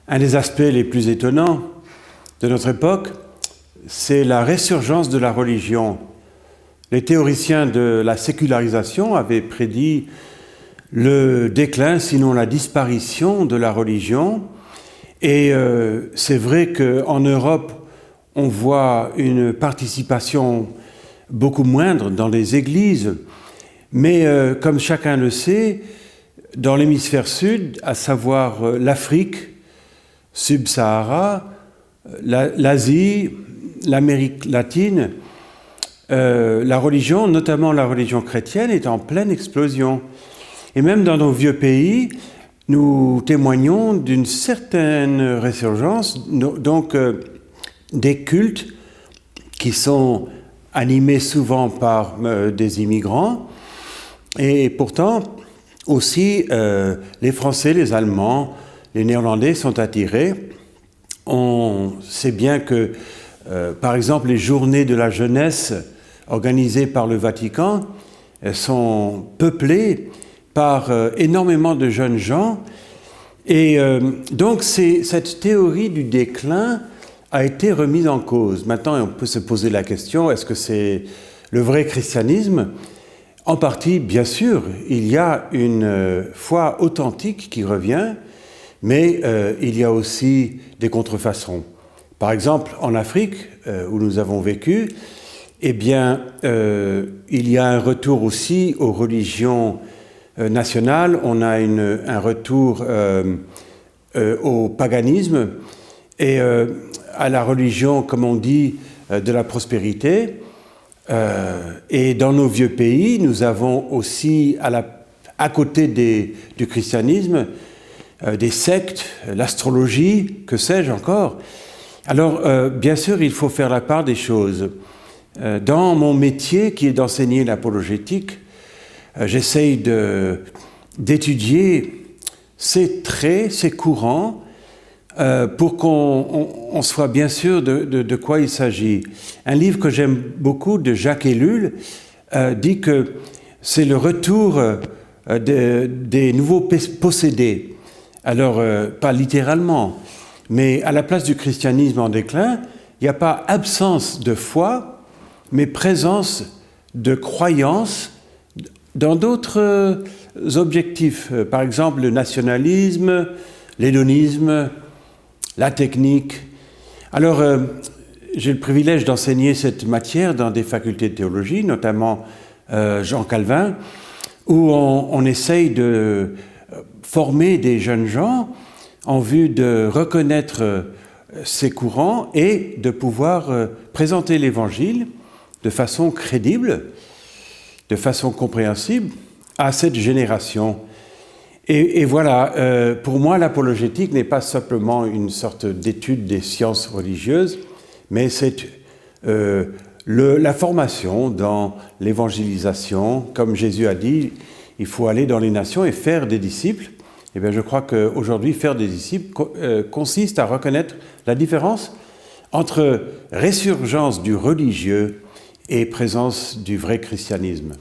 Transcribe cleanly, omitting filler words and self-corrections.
Un des aspects les plus étonnants de notre époque, c'est la résurgence de la religion. Les théoriciens de la sécularisation avaient prédit le déclin, sinon la disparition de la religion. Et c'est vrai qu'en Europe, on voit une participation beaucoup moindre dans les églises. Mais comme chacun le sait, dans l'hémisphère sud, à savoir l'Afrique, Sub-Sahara, l'Asie, l'Amérique latine, la religion, notamment la religion chrétienne, est en pleine explosion. Et même dans nos vieux pays, nous témoignons d'une certaine résurgence, donc des cultes qui sont animés souvent par des immigrants, et pourtant aussi les Français, les Allemands, les Néerlandais sont attirés. On sait bien que, par exemple, les journées de la jeunesse organisées par le Vatican sont peuplées par énormément de jeunes gens. Et donc, cette théorie du déclin a été remise en cause. Maintenant, on peut se poser la question, est-ce que c'est le vrai christianisme ? En partie, bien sûr, il y a une foi authentique qui revient, mais il y a aussi des contrefaçons. Par exemple, en Afrique, où nous avons vécu, eh bien, il y a un retour aussi aux religions nationales. On a un retour au paganisme et à la religion, comme on dit, de la prospérité. Et dans nos vieux pays, nous avons aussi, à côté du christianisme, des sectes, l'astrologie, que sais-je encore. Alors, bien sûr, il faut faire la part des choses. Dans mon métier, qui est d'enseigner l'apologétique, j'essaye d'étudier ces traits, ces courants, pour qu'on soit bien sûr de quoi il s'agit. Un livre que j'aime beaucoup, de Jacques Ellul, dit que c'est le retour des nouveaux possédés. Alors, pas littéralement, mais à la place du christianisme en déclin, il n'y a pas absence de foi, mais présence de croyance dans d'autres objectifs. Par exemple, le nationalisme, l'hédonisme, la technique. Alors, j'ai le privilège d'enseigner cette matière dans des facultés de théologie, notamment Jean Calvin, où on essaye de former des jeunes gens en vue de reconnaître ces courants et de pouvoir présenter l'Évangile de façon crédible, de façon compréhensible à cette génération. Et voilà, pour moi, l'apologétique n'est pas simplement une sorte d'étude des sciences religieuses, mais c'est la formation dans l'évangélisation. Comme Jésus a dit, il faut aller dans les nations et faire des disciples. Eh bien, je crois qu'aujourd'hui, faire des disciples consiste à reconnaître la différence entre résurgence du religieux et présence du vrai christianisme.